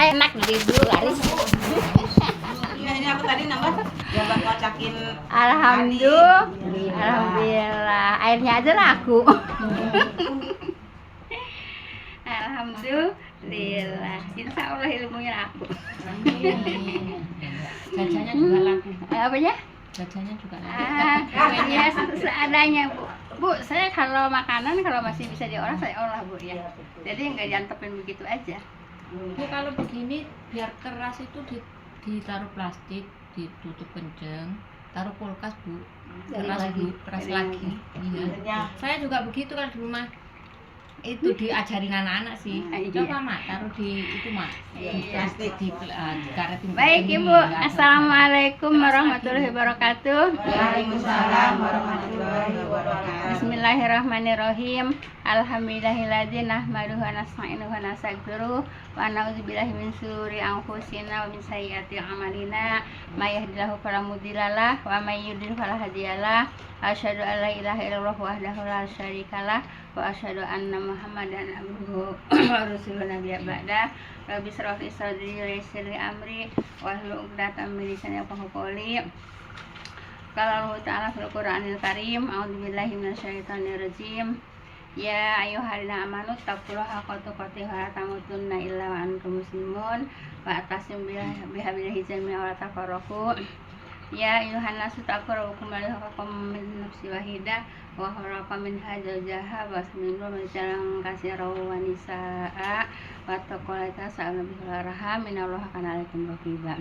saya enak dari dulu laris. Iya, ini aku tadi nambah jabat kocakin. Alhamdulillah. Airnya aja laku. Alhamdulillah. Insya Allah ilmunya laku. Jajannya juga laku. Apanya? Jajannya juga laku. Ya seadanya Bu. Bu, saya kalau makanan kalau masih bisa diolah saya olah Bu ya. Jadi nggak diantepin begitu aja. Bu, kalau begini biar keras itu ditaruh plastik, ditutup kenceng, taruh kulkas Bu. Keras Bu, keras lagi. Iya. Saya juga begitu kalau di rumah. Itu diajarin anak-anak sih. Coba Mak, taruh di itu Mak. Di plastik, di karetin. Baik Ibu, Assalamualaikum warahmatullahi wabarakatuh. Waalaikumsalam warahmatullahi wabarakatuh. Bismillahirrahmanirrahim. Alhamdulillahilladzi nahmaduhu wa nasta'inuhu wa nastaghfiruh wa na'udzubillahi min syururi anfusina wa min sayyiati a'malina. May yahdihillahu fala mudhillalah wa may yudhlil fala hadiyalah. Asyhadu an la ilaha illallah wahdahu la syarikalah wa asyhadu anna Muhammadan abduhu wa rasuluhu nabiyya ba'da. Rabbi shrah li sadri wa yassir li amri wahlul 'uqdatam min lisani yafqahu qawli. Qala Allah Ta'ala fil Qur'anil Karim, a'udzubillahi minasyaitonir rajim. Ya ayyuhalladzina amanu taqullaha haqqa tuqatih wa la tamutunna illa wa antum muslimun wa atasimu bihablillahi jami'an wa la tafarraqu. Ya ayyuhan nasu taqu rabbakum alladzi khalaqakum min nafsin wahidah wa khalaqa minha zawjaha wa minhum rijalan katsiran wa nisaa wa taqullaha tas'aluna bihi warham innallaha kana 'alaikum raqiba.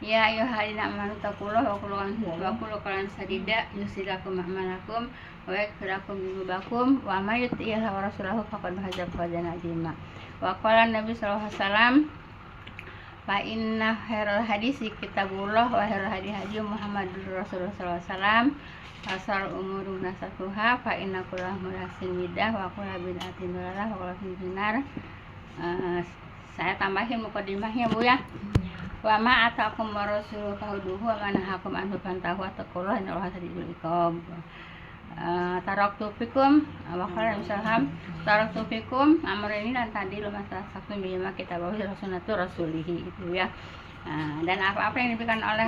Ya ayyuhalladzina amanu taqullaha wa qulu qawlan sadida yuslih lakum a'malakum wa yaghfir lakum dhunubakum wa may yuti'illaha wa rasulahu faqad faza fawzan 'azima. Wa qala Nabi sallallahu alaihi wasallam fa inna khairal hadisi kitabullah wa khairal hadi Muhammadur Rasulullah sallallahu alaihi wasallam. Asal umur nasatuha fa inna kullu muhdatsin bidah wa kullu bid'atin dhalalah wa kullu finnar. Saya tambahin mukadimahnya Bu ya. Wa ma atakum rasuluhu fahuduhu wa ma nahakum anhu fantahu wattaqullaha innallaha shadidul iqab. Taraktu fikum wa qala misalham taraktu fikum amreni dan tadi lu masalah bima kita bawa sunnatu rasulihi itu ya. Dan apa-apa yang diberikan oleh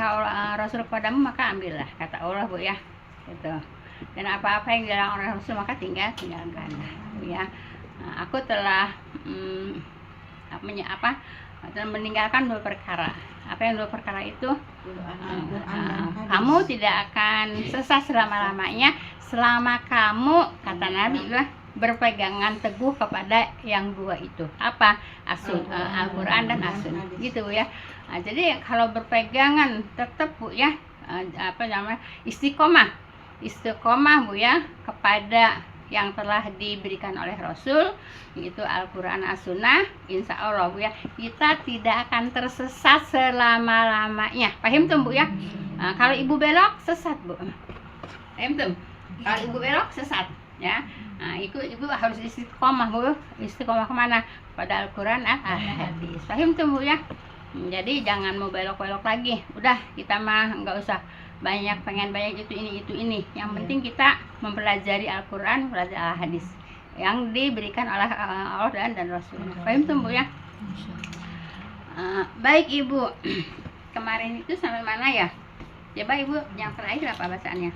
Rasul kepadamu maka ambillah kata Allah Bu ya. Gitu. Dan apa-apa yang dilarang oleh Rasul maka tinggalkan ya. Aku telah telah meninggalkan dua perkara. Apa yang dua perkara itu? Kamu tidak akan sesat selama-lamanya selama kamu, kata Nabi berpegangan teguh kepada yang dua itu. Apa? Al-Quran dan As-Sunnah. Gitu ya. Jadi kalau berpegangan tetap Bu ya, istiqomah Bu ya kepada yang telah diberikan oleh Rasul, yaitu Al-Quran As-Sunnah, insya Allah Bu ya, kita tidak akan tersesat selama-lamanya. Paham tuh Bu ya? Kalau ibu belok sesat Bu. Paham tuh? Kalau ibu belok sesat ya. Ibu harus istiqomah Bu. Istiqomah kemana? Pada Al-Quran Al-Hadis. Paham tuh Bu ya? Jadi jangan mau belok-belok lagi. Udah kita mah nggak usah pengen banyak itu ini. Yang penting kita mempelajari Al-Quran, mempelajari Al-Hadis yang diberikan oleh Allah dan Rasul. Paham tuh Bu ya? Baik Ibu, kemarin itu sampai mana ya? Coba Ibu yang terakhir apa bacaannya?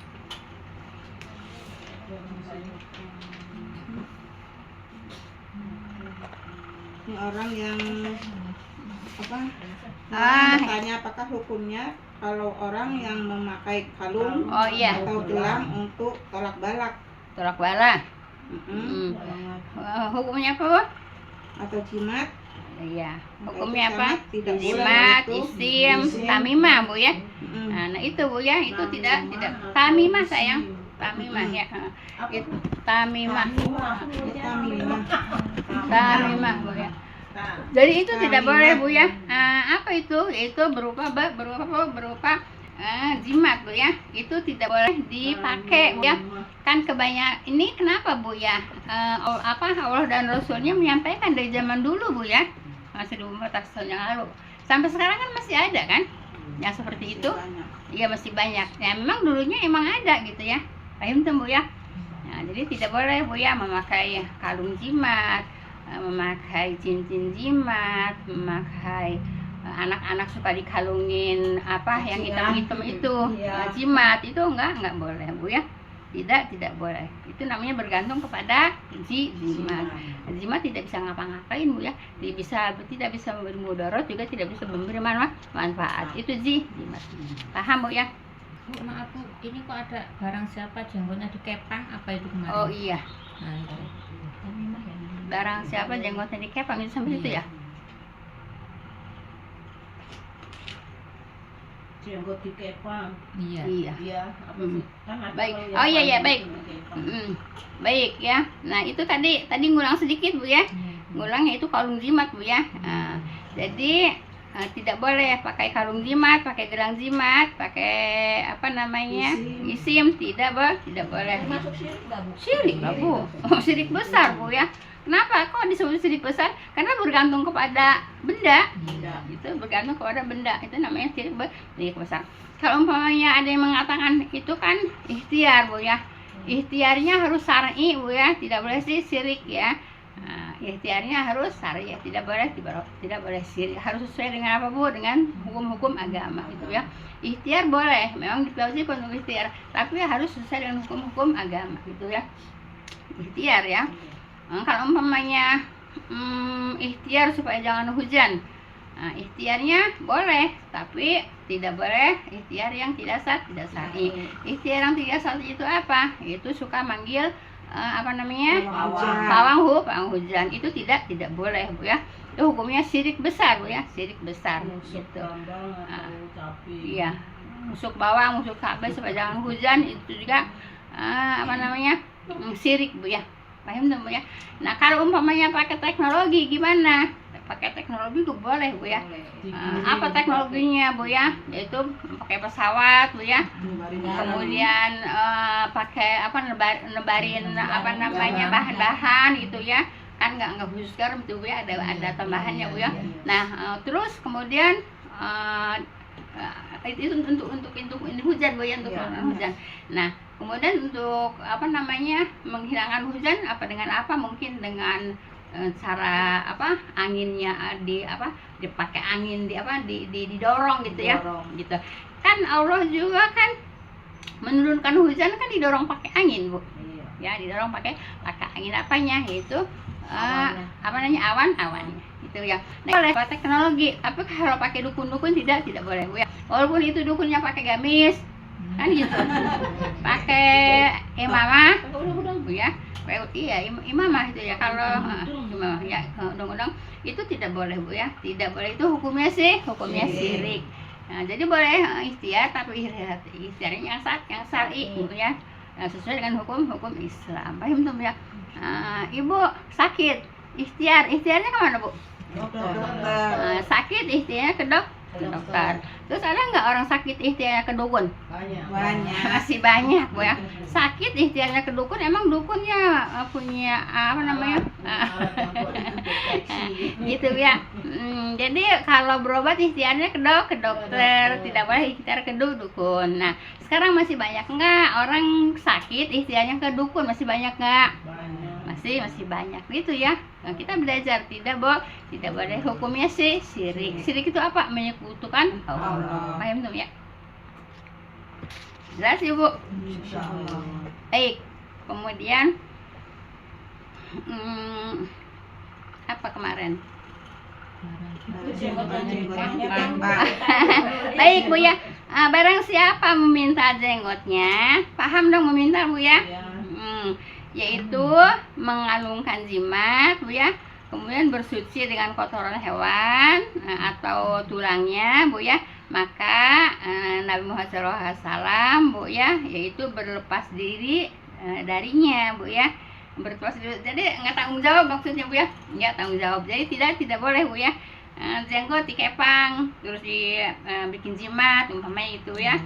Ini orang yang bertanya apakah hukumnya kalau orang yang memakai kalung atau gelang untuk tolak balak. Tolak balak. Hukumnya apa Bu? Atau jimat. Iya. Hukumnya apa? Jimat, isim, tamimah Bu ya. Nah itu Bu ya, itu tidak tamimah sayang. Tamimah ya. Itu tamimah Bu ya. Jadi itu tidak boleh Bu ya. Apa itu? Itu berupa jimat Bu ya. Itu tidak boleh dipakai Bu ya. Kan kebanyakan ini kenapa Bu ya? Allah dan Rasulnya menyampaikan dari zaman dulu Bu ya. Masih 24 tahun yang lalu. Sampai sekarang kan masih ada kan? Yang seperti itu. Iya masih banyak. Ya memang dulunya emang ada gitu ya. Paham tuh Bu ya. Nah, jadi tidak boleh Bu ya memakai kalung jimat, memakai cincin jimat, memakai anak-anak suka dikalungin apa yang hitam-hitam itu jimat, itu enggak boleh Bu ya, tidak boleh. Itu namanya bergantung kepada jimat. Jimat tidak bisa ngapa-ngapain Bu ya, tidak bisa memberi mudarat, juga tidak bisa memberi manfaat. Itu jimat. Paham Bu ya? Bu, maaf Bu, ini kok ada barang siapa jenggotnya dikepang, apa itu kemarin? Oh iya, Nah, itu. barang siapa jenggotnya dikepang, itu sampai itu ya. Jenggot dikepang. Iya. Apa sih? Kan ada Baik. kalau Oh iya yang baik. dikepang. Baik ya. Nah itu tadi ngulang sedikit Bu ya. Ngulangnya itu kalung jimat Bu ya. Jadi tidak boleh pakai kalung jimat, pakai gelang jimat, pakai apa namanya isim, tidak boleh. Masuk syirik nggak Bu? Syirik lah Bu. Syirik besar Bu ya. Kenapa kok disebut syirik besar? Karena bergantung kepada benda. Itu bergantung kepada benda. Itu namanya syirik besar. Kalau umpamanya ada yang mengatakan itu kan ikhtiar Bu ya. Ikhtiarnya harus syar'i Bu ya, tidak boleh syirik ya. Ikhtiarnya harus syar'i ya, tidak boleh syirik. Harus sesuai dengan apa Bu? Dengan hukum-hukum agama itu ya. Ikhtiar boleh, memang diklausifkan untuk ikhtiar, tapi harus sesuai dengan hukum-hukum agama gitu ya. Ikhtiar ya. Kalau umpamanya ikhtiar supaya jangan hujan, ikhtiarnya boleh, tapi tidak boleh ikhtiar yang tidak syar'i. Ikhtiar yang tidak syar'i itu apa? Itu suka manggil pawang hujan, itu tidak boleh Bu ya. Itu hukumnya syirik besar Bu ya, syirik besar gitu. Iya, musuk bawang, musuk cabai supaya jangan hujan, itu juga syirik Bu ya. Paham Bu ya. Nah kalau umpamanya pakai teknologi gimana? Pakai teknologi itu boleh Bu ya. Apa teknologinya Bu ya? Yaitu pakai pesawat Bu ya. Kemudian pakai nebarin bahan-bahan gitu ya. Kan nggak khusus garam tuh Bu ya, ada tambahannya Bu ya. Nah terus kemudian itu untuk hujan Bu ya, untuk hujan. Nah kemudian untuk menghilangkan hujan dengan apa? Mungkin dengan cara anginnya dipakai angin didorong gitu ya. Gitu. Kan Allah juga kan menurunkan hujan kan didorong pakai angin Bu. Ya, didorong pakai angin apanya? Yaitu awan-awannya gitu ya. Nah, boleh pakai teknologi, tapi kalau pakai dukun-dukun tidak boleh Bu ya. Walaupun itu dukunnya pakai gamis kan gitu. Pakai imamah Bu ya. Iya, imamah itu ya. Kalau imamah ya undang-undang itu tidak boleh Bu ya. Tidak boleh, itu hukumnya syirik. Nah, jadi boleh ikhtiar, tapi ikhtiarnya yang syar'i Bu ya. Nah, sesuai dengan hukum Islam. Paham tuh ya? Ibu sakit, ikhtiarnya kemana Bu? Sakit ikhtiarnya ke dokter. Terus ada nggak orang sakit ikhtiarnya ke dukun? Banyak. Masih banyak Bu ya. Sakit ikhtiarnya ke dukun, emang dukunnya punya gitu ya. Jadi kalau berobat ikhtiarnya ke dokter, tidak boleh ikhtiar ke dukun. Nah sekarang masih banyak nggak orang sakit ikhtiarnya ke dukun? Masih banyak nggak? Masih banyak gitu ya. Nah, kita belajar tidak boleh, hukumnya syirik. Syirik itu apa? Menyekutukan Allah. Paham tuh ya? Jelas ya Bu? Baik. Kemudian apa kemarin? Baik Bu ya. Barang siapa meminta jenggotnya, paham dong meminta Bu ya? Yaitu mengalungkan jimat Bu ya, kemudian bersuci dengan kotoran hewan atau tulangnya Bu ya, maka Nabi Muhammad SAW Bu ya, yaitu berlepas diri darinya Bu ya, berlepas diri. Jadi nggak tanggung jawab maksudnya Bu ya, nggak tanggung jawab. Jadi tidak boleh Bu ya. Jenggot dikepang, terus bikin jimat umpamanya itu ya.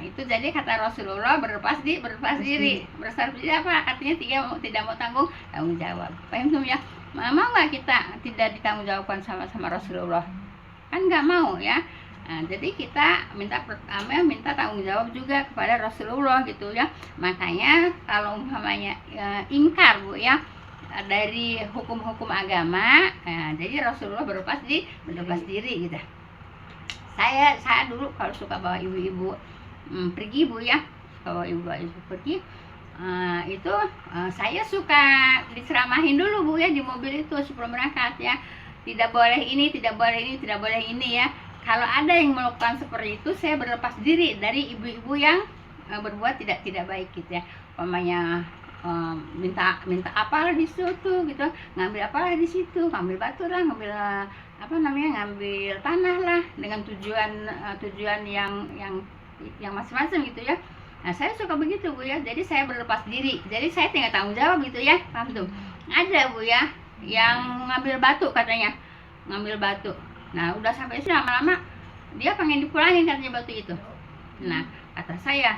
Itu jadi kata Rasulullah berlepas diri. Berlepas diri apa? Artinya tidak mau tanggung jawab. Paham tuh ya? Mau nggak kita tidak ditanggung jawabkan sama Rasulullah? Kan nggak mau ya. Jadi kita minta tanggung jawab juga kepada Rasulullah gitu ya. Makanya kalau umpamanya ingkar Bu ya, dari hukum-hukum agama. Nah, jadi Rasulullah berlepas diri gitu. Saya dulu kalau suka bawa ibu-ibu pergi Bu ya, bawa ibu-ibu pergi itu saya suka diceramahin dulu Bu ya di mobil itu sebelum berangkat ya. Tidak boleh ini, tidak boleh ini, tidak boleh ini ya. Kalau ada yang melakukan seperti itu, saya berlepas diri dari ibu-ibu yang berbuat tidak baik gitu ya. Umpamanya minta apalah di situ gitu, ngambil apalah di situ, ngambil batu lah, ngambil ngambil tanah lah dengan tujuan yang macam-macam gitu ya. Nah, saya suka begitu Bu ya. Jadi saya berlepas diri. Jadi saya tinggal tanggung jawab gitu ya. Paham tuh? Ada Bu ya yang ngambil batu katanya. Ngambil batu. Nah, udah sampai sini lama-lama dia pengen dipulangin katanya batu itu. Nah, kata saya,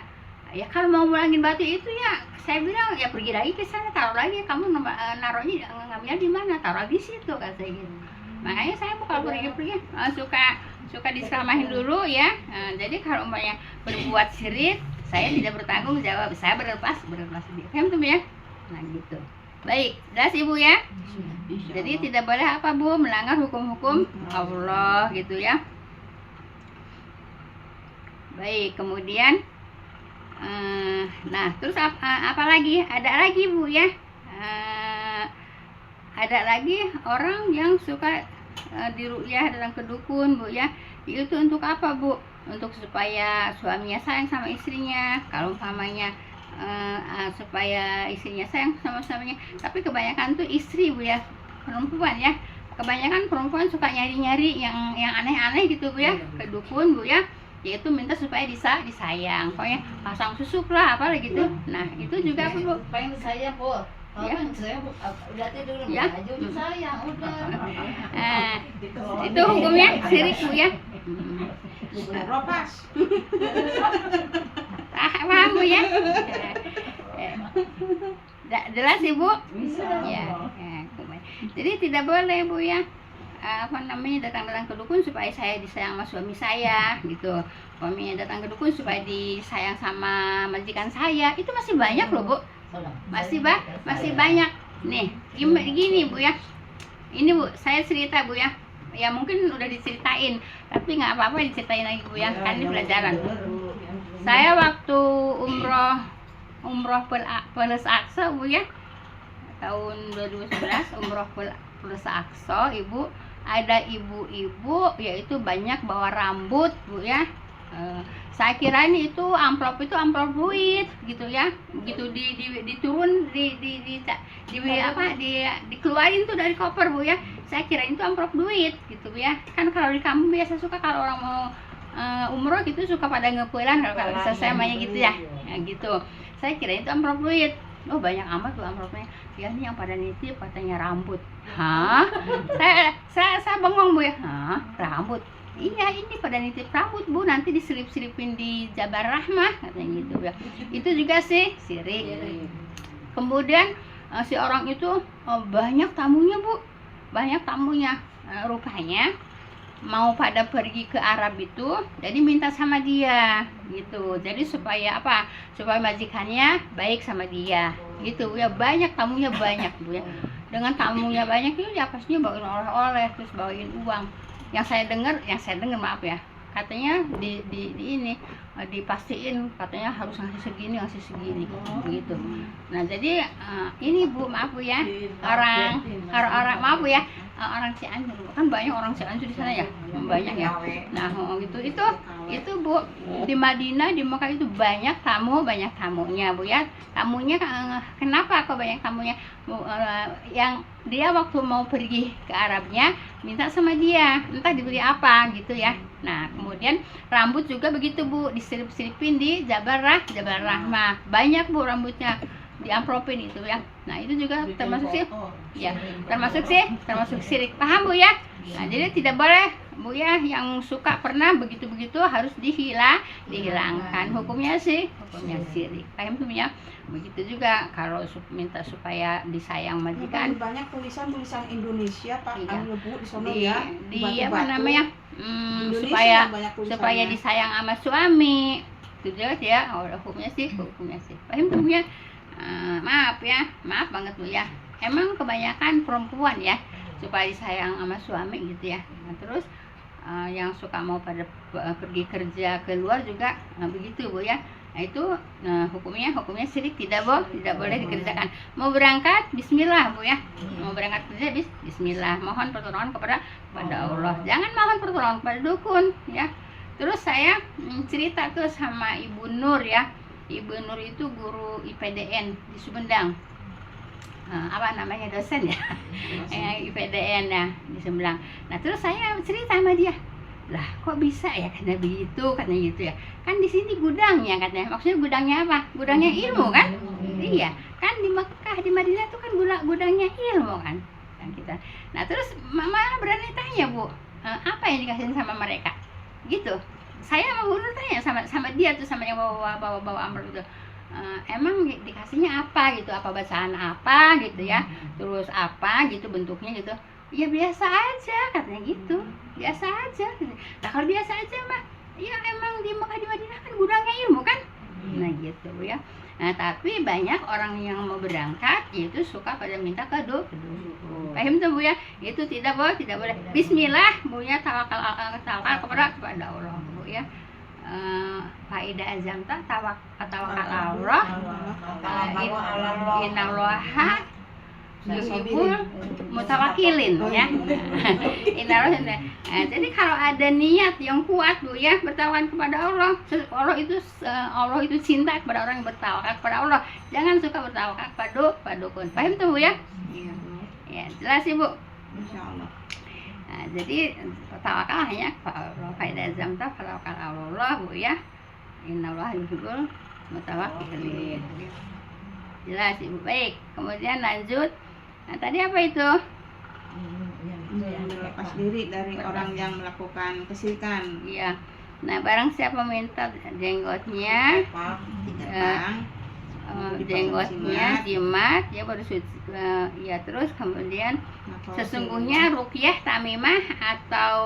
ya kalau mau pulangin batu itu ya saya bilang ya pergi lagi ke sana, taruh lagi, kamu naruhnya ngambilnya di mana, taruh di situ kata saya gitu. Makanya saya kalau pergi suka diselamahin dulu ya. Jadi kalau umpamanya berbuat syirik, saya tidak bertanggung jawab, saya berlepas diri. Paham tuh ya? Nah gitu. Baik, jelas Ibu ya. Jadi tidak boleh apa Bu, melanggar hukum-hukum Allah gitu ya. Baik, kemudian nah terus apa lagi? Ada lagi Bu ya. Ada lagi orang yang suka diruqyah datang ke dukun Bu ya. Itu untuk apa Bu? Untuk supaya suaminya sayang sama istrinya. Kalau umpamanya supaya istrinya sayang sama suaminya. Tapi kebanyakan tuh istri Bu ya, perempuan ya. Kebanyakan perempuan suka nyari-nyari yang aneh-aneh gitu Bu ya, ke dukun Bu ya. Yaitu minta supaya disayang, pokoknya pasang susuk lah apa gitu. Nah itu juga apa Bu? Pengen saya Bu. Ya. Saya udah tidur Ya. baju sayang udah. Itu hukumnya syirik Bu ya. Ropas. Paham Bu ya? Jelas Ibu? Ya. Jadi tidak boleh Bu ya. Datang ke dukun supaya saya disayang sama suami saya gitu. Suaminya datang ke dukun supaya disayang sama majikan saya. Itu masih banyak loh Bu. Masih banyak. Nih, gini Bu ya. Ini Bu, saya cerita Bu ya. Ya mungkin udah diceritain, tapi nggak apa-apa diceritain lagi Bu ya. Kan ini pelajaran. Saya waktu umroh Plus Aqsa Bu ya. Tahun 2011 umroh Plus Aqsa Ibu. Ada ibu-ibu yaitu banyak bawa rambut Bu ya. Saya kira ini itu amplop duit gitu ya. Gitu diturun dikeluarin tuh dari koper Bu ya. Saya kira itu amplop duit gitu ya. Kan kalau di kampung biasa suka kalau orang mau umroh gitu suka pada ngepulan kalau selesai mainnya gitu ya. Nah, gitu. Saya kira itu amplop duit. Oh banyak amat tuh amplopnya. Ya ini yang pada nitip katanya rambut. Hah? Saya bengong Bu ya. Hah? Rambut? Iya ini pada nitip rambut Bu, nanti diselip-selipin di Jabar Rahmah katanya gitu ya. Itu juga sih syirik. Kemudian si orang itu banyak tamunya Bu, banyak tamunya. Rupanya mau pada pergi ke Arab itu, jadi minta sama dia gitu. Jadi supaya apa? Supaya majikannya baik sama dia gitu ya. Banyak tamunya banyak Bu ya. Dengan tamunya banyak itu ya pastinya bawain oleh-oleh, terus bawain uang. Yang saya dengar maaf ya, katanya di ini dipastiin katanya harus ngasih segini begitu. Nah jadi ini Bu maaf Bu ya, orang maaf Bu ya, orang Cianjur kan banyak orang Cianjur di sana ya, banyak ya. Nah gitu itu Bu di Madinah di Mekah itu banyak tamunya Bu ya. Tamunya kenapa kok banyak tamunya? Yang dia waktu mau pergi ke Arabnya minta sama dia entah dibeli apa gitu ya. Nah kemudian rambut juga begitu Bu, diselip-selipin di Jabar Rahmah. Banyak Bu rambutnya diamplopin itu ya. Nah itu juga termasuk sih ya, termasuk syirik. Paham Bu ya? Nah jadi tidak boleh Bu ya, yang suka pernah begitu-begitu harus dihilangkan. Hukumnya syirik. Paham tuh ya? Begitu juga kalau minta supaya disayang majikan. Banyak tulisan Indonesia Pak. Iya. Bu di sono ya. Di apa namanya? Supaya disayang sama suami. Itu juga ya, hukumnya sih. Paham tuh ya? Maaf banget Bu ya. emang kebanyakan perempuan ya supaya disayang sama suami gitu ya. Nah, terus yang suka mau pada pergi kerja keluar juga begitu Bu ya. Nah, itu hukumnya syirik, tidak boleh dikerjakan. Mau berangkat bismillah Bu ya. Mau berangkat kerja bismillah, mohon pertolongan kepada Allah. Jangan mohon pertolongan kepada dukun ya. Terus saya cerita tuh sama Ibu Nur ya. Ibu Nur itu guru IPDN di Sumedang. Apa namanya, dosen ya, IPDN ya di Sumedang. Nah terus saya cerita sama dia, lah kok bisa ya katanya gitu ya, kan di sini gudangnya katanya. Maksudnya gudangnya apa? Gudangnya ilmu kan? Iya kan, di Mekah di Madinah tuh kan gudangnya ilmu kan kita. Nah terus mama berani tanya Bu, apa yang dikasihin sama mereka gitu. Saya mau tanya sama dia tuh, sama yang bawa amplop itu, emang dikasihnya apa gitu, apa bacaan apa gitu ya, terus apa gitu bentuknya gitu. Ya biasa aja katanya gitu, biasa aja gitu. Nah kalau biasa aja mah ya emang di Mekah di Madinah kan gudangnya ilmu kan. Nah gitu Bu ya. Nah tapi banyak orang yang mau berangkat itu suka pada minta ke dukun. Paham tuh Bu ya? Itu tidak boleh. Bismillah Bu ya, tawakal kepada Allah Bu ya. Faidah azamta tawakal Allah. Innallaha yuhibbul mutawakkilin ya. Jadi kalau ada niat yang kuat Bu ya, bertawakal kepada Allah. Allah itu cinta kepada orang yang bertawakal kepada Allah. Jangan suka bertawakal kepada dukun. Paham tuh Bu ya? Iya. Ya, jelas Ibu. Insyaallah. Nah, jadi tawakal hanya Allah. Faidah zamta tawakal Allah Bu ya. Innallaha yuhibbul mutawakkilin. Jelas Ibu. Baik, kemudian lanjut. Nah, tadi apa itu? Melepas diri dari orang yang melakukan kesyirikan. Iya. Nah, barang siapa minta jenggotnya, jenggotnya jimat, ya baru suci. Ya terus kemudian sesungguhnya ruqyah tamimah atau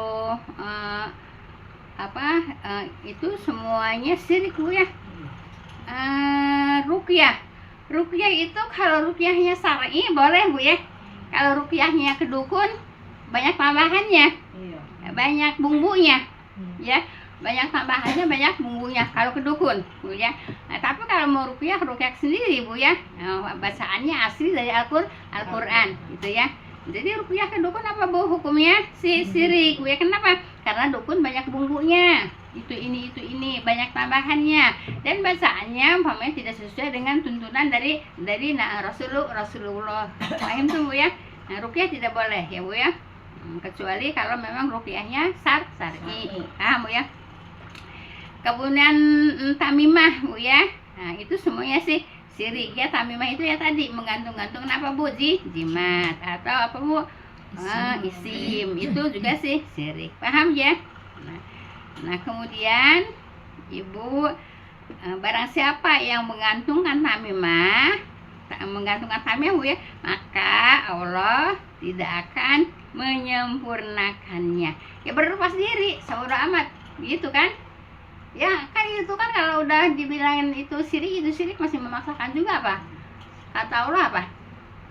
itu semuanya syirik Bu ya. Ruqyah itu kalau ruqyahnya syar'i boleh Bu ya. Kalau ruqyahnya ke dukun banyak tambahannya, banyak bumbunya ya, banyak tambahannya, banyak bumbunya kalau ke dukun Bu ya. Nah, tapi kalau mau ruqyah sendiri Bu ya, bacaannya asli dari Al-Quran gitu ya. Jadi ruqyah ke dukun apa Bu hukumnya? Syirik Bu ya. Kenapa? Karena dukun banyak bumbunya, itu ini banyak tambahannya, dan bacaannya umpamanya tidak sesuai dengan tuntunan dari Rasulullah. Paham tuh Bu ya. Nah, ruqyah tidak boleh ya Bu ya, kecuali kalau memang ruqyahnya syar'i. Paham Bu ya. Kemudian tamimah Bu ya. Nah, itu semuanya sih syirik ya. Tamimah itu ya tadi menggantung-gantung apa Bu? Jimat atau apa Bu? Isim. Itu juga sih syirik. Paham ya? Nah kemudian Ibu, barang siapa yang menggantungkan tamimah Bu ya, maka Allah tidak akan menyempurnakannya. Ya berlepas diri, saudara amat, gitu kan? Ya kan itu kan kalau udah dibilangin itu syirik masih memaksakan juga apa? Kata Allah apa?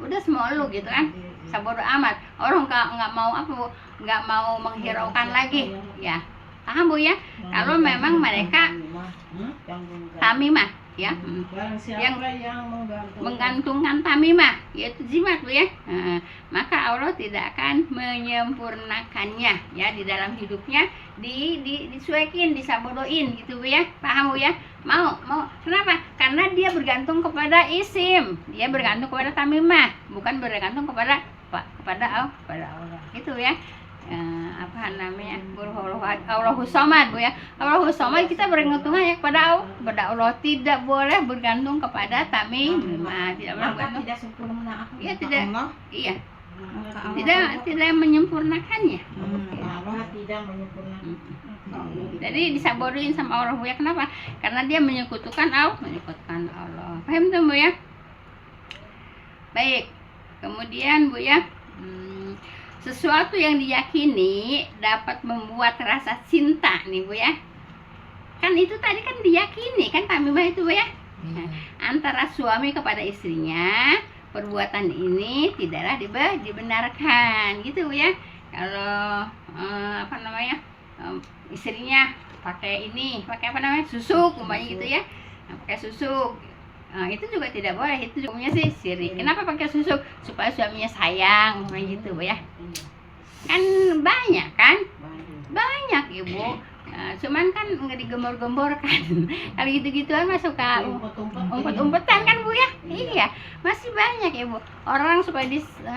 Udah semua lu gitu kan? Sabodo amat. Orang nggak mau apa Bu? Nggak mau menghiraukan lagi, ya. Paham Bu ya? Kalau memang mereka tamimah ya, yang menggantungkan tamimah yaitu jimat Bu ya, maka Allah tidak akan menyempurnakannya ya di dalam hidupnya, disuekin, disabodoin gitu Bu ya. Paham Bu ya? Mau kenapa? Karena dia bergantung kepada isim, dia bergantung kepada tamimah, bukan bergantung kepada Allah gitu ya. Apa namanya, Allahus Samad Bu ya. Allahus Samad, kita bergantung hanya kepada Allah, tidak boleh bergantung kepada tamimah, tidak boleh bergantung. Tidak sempurna. Iya tidak menyempurnakannya. Allah tidak menyempurnakan. Jadi disabodoin sama Allah Bu ya. Kenapa? Karena dia menyekutukan Allah. Paham tuh Bu ya? Baik. Kemudian Bu ya, sesuatu yang diyakini dapat membuat rasa cinta nih Bu ya. Kan itu tadi kan diyakini kan tamimah itu Bu ya. Antara suami kepada istrinya, perbuatan ini tidaklah dibenarkan gitu Bu ya. Kalau istrinya pakai susuk umpamanya gitu ya, pakai susuk, itu juga tidak boleh, itu hukumnya sih syirik. Kenapa pakai susuk? Supaya suaminya sayang umpamanya gitu Bu ya. Kan banyak Ibu. Cuman kan nggak digembor-gemborkan. Kalau gitu-gituan mah suka umpet-umpetan kan Bu ya. Iya, masih banyak Ibu. Orang supaya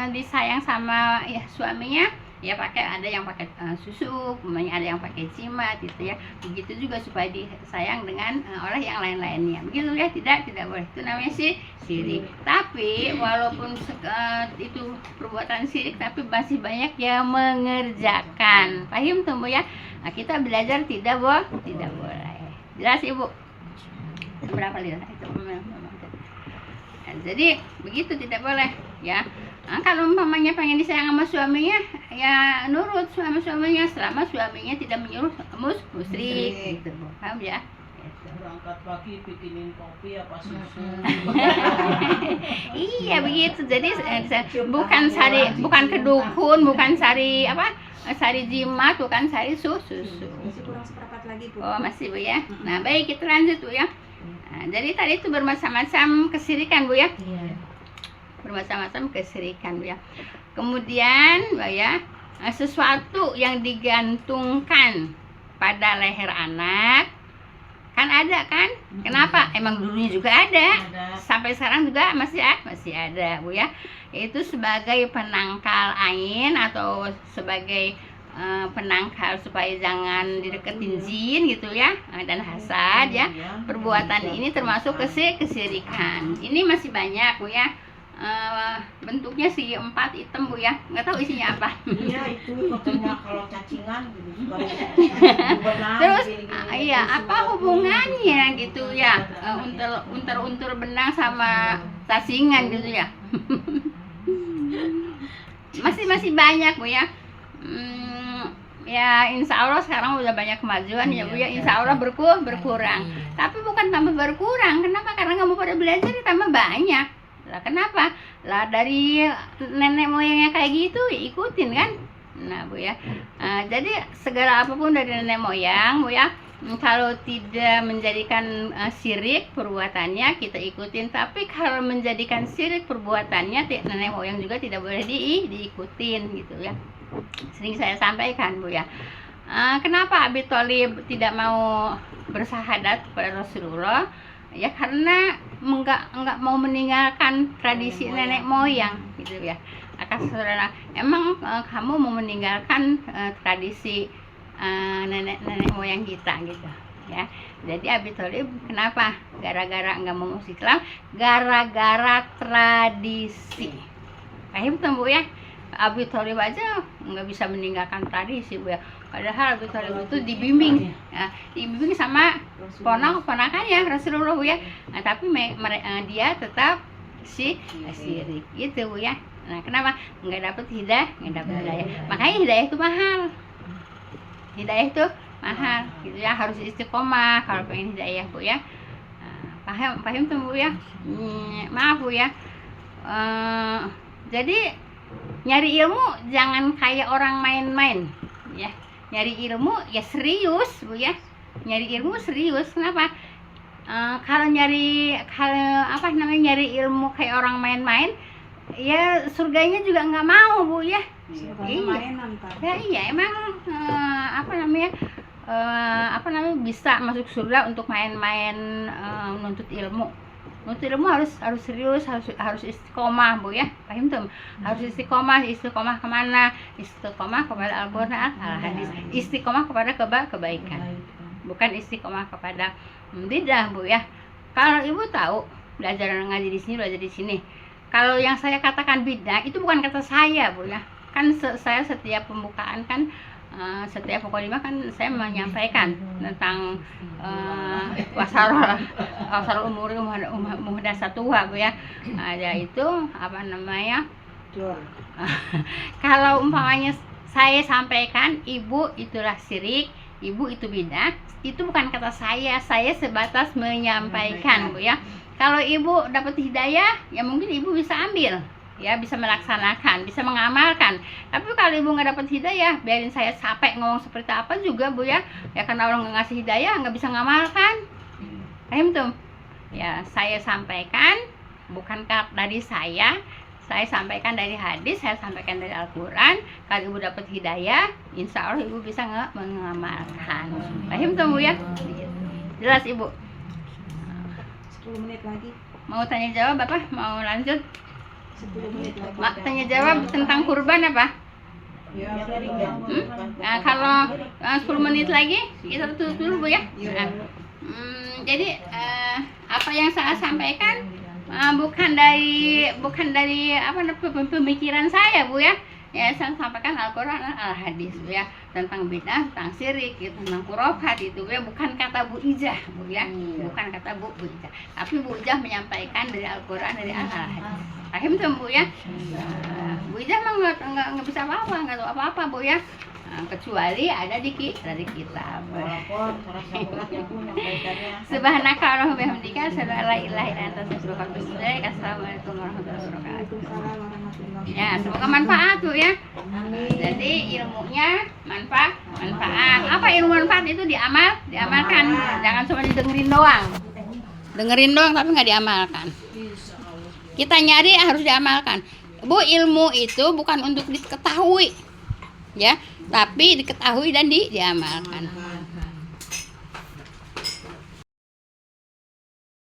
disayang sama ya suaminya, ya ada yang pakai susuk, ada yang pakai cimat gitu ya. Begitu juga supaya disayang dengan oleh yang lain-lainnya. Begitu ya, tidak boleh. Itu namanya syirik. Tapi walaupun itu perbuatan syirik, tapi masih banyak yang mengerjakan. Paham tuh Bu ya? Nah, kita belajar tidak boleh. Jelas Ibu? Berapa liter itu? Nah, jadi begitu, tidak boleh ya. Nah, kalau umpamanya pengen disayang sama suaminya, ya nurut sama suaminya selama suaminya tidak menyuruh musyrik gitu. Paham ya? Berangkat pagi bikinin kopi apa susu. Iya begitu. Jadi bukan ke dukun, bukan sari jimat, bukan sari susu. Masih kurang seperempat lagi Bu. Oh masih Bu ya. Nah baik, kita lanjut Bu ya. Nah, jadi tadi itu bermacam-macam kesirikan Bu ya. Bermacam-macam kesirikan Bu ya. Kemudian Bu ya, sesuatu yang digantungkan pada leher anak kan ada kan? Kenapa? Emang dulunya juga ada. Sampai sekarang juga masih ada Bu ya. Itu sebagai penangkal ain atau sebagai penangkal supaya jangan dideketin jin gitu ya, dan hasad ya. Perbuatan ini termasuk kesirikan. Ini masih banyak Bu ya. Bentuknya sih 4 item Bu ya, nggak tahu isinya apa. Iya itu katanya kalau cacingan gitu. Terus iya, apa hubungannya gitu ya, unter benang sama cacingan gitu ya. masih banyak Bu ya. Ya insya Allah sekarang udah banyak kemajuan ya Bu ya, insya Allah berkurang. Tapi bukan tambah berkurang, kenapa? Karena nggak mau pada belajar, tambah banyak. Lah kenapa? Lah dari nenek moyangnya kayak gitu ikutin kan. Nah Bu ya, jadi segala apapun dari nenek moyang Bu ya, kalau tidak menjadikan syirik perbuatannya kita ikutin. Tapi kalau menjadikan syirik perbuatannya nenek moyang juga tidak boleh diikutin gitu ya. Sering saya sampaikan Bu ya. Kenapa Abi Thalib tidak mau bersahadat kepada Rasulullah? Ya karena enggak mau meninggalkan tradisi nenek moyang gitu ya. Akan saudara, emang kamu mau meninggalkan tradisi nenek moyang kita gitu ya. Jadi Abi Thalib kenapa? Gara-gara enggak mau masuk Islam, gara-gara tradisi. Paham tuh Bu ya? Abi Thalib aja nggak bisa meninggalkan tradisi Bu ya. Padahal Abi Thalib itu dibimbing sama ponakannya Rasulullah Bu ya. Nah, tapi dia tetap syirik gitu Bu ya. Nah kenapa? Nggak dapat hidayah, makanya hidayah itu mahal. Hidayah itu mahal gitu ya, harus istiqomah kalau pengen hidayah Bu ya. Paham tuh Bu ya. Maaf Bu ya. Jadi nyari ilmu jangan kayak orang main-main ya. Nyari ilmu ya serius Bu ya. Nyari ilmu serius. Kenapa? Kalau nyari ilmu kayak orang main-main, ya surganya juga nggak mau Bu ya. Iya emang bisa masuk surga untuk main-main menuntut ilmu. Menuntut ilmu harus serius, harus istiqomah Bu ya. Paham tuh? Harus istiqomah kemana? Istiqomah kepada Al-Quran, Al-Hadis. Istiqomah kepada kebaikan. Bukan istiqomah kepada bidah Bu ya. Kalau Ibu tahu belajar ngaji di sini. Kalau yang saya katakan bidah itu bukan kata saya Bu ya. Kan saya setiap pembukaan kan setiap mukadimah kan saya menyampaikan tentang wasarul umuri muhdatsatuha Bu ya. Yaitu kalau umpamanya saya sampaikan ibu itulah syirik, ibu itu bidah, itu bukan kata saya sebatas menyampaikan Bu ya. Kalau ibu dapat hidayah, ya mungkin ibu bisa ambil, ya bisa melaksanakan, bisa mengamalkan. Tapi kalau ibu nggak dapat hidayah, biarin saya capek ngomong seperti apa juga bu ya. Ya karena Allah nggak ngasih hidayah, nggak bisa ngamalkan. Paham tuh? Ya saya sampaikan bukan dari saya sampaikan dari hadis, saya sampaikan dari Al-Quran. Kalau ibu dapat hidayah, insya Allah ibu bisa mengamalkan. Paham tuh bu ya? Jelas ibu? 10 menit lagi. Mau tanya jawab apa? Mau lanjut? 10 menit lagi. Tanya jawab tentang kurban apa? Ya, Nah, kalau 10 menit lagi kita tutup dulu bu ya. Nah, jadi apa yang saya sampaikan bukan dari apa pemikiran saya bu ya. Ya saya sampaikan Al-Quran Al-Hadis bu ya, tentang bid'ah, tentang syirik, tentang khurafat itu bu ya, bukan kata Bu Ijah bu ya, bukan kata Bu Ijah, tapi Bu Ijah menyampaikan dari Al-Quran, dari Al-Hadis. Paham tuh bu ya? Bu Ijah mah nggak bisa apa-apa, nggak tahu apa-apa bu ya. Kecuali ada di kitab. Subhanaka Allahumma bihamdika asyhadu an la ilaha illa anta astaghfiruka wa atubu ilaik. Assalamualaikum warahmatullahi wabarakatuh. Ya, semoga manfaat tuh ya. Jadi ilmunya manfaat. Apa ilmu manfaat itu diamalkan. Jangan cuma didengerin doang. Dengerin doang tapi nggak diamalkan. Kita nyari harus diamalkan. Bu, ilmu itu bukan untuk diketahui. Ya, tapi diketahui dan diamalkan.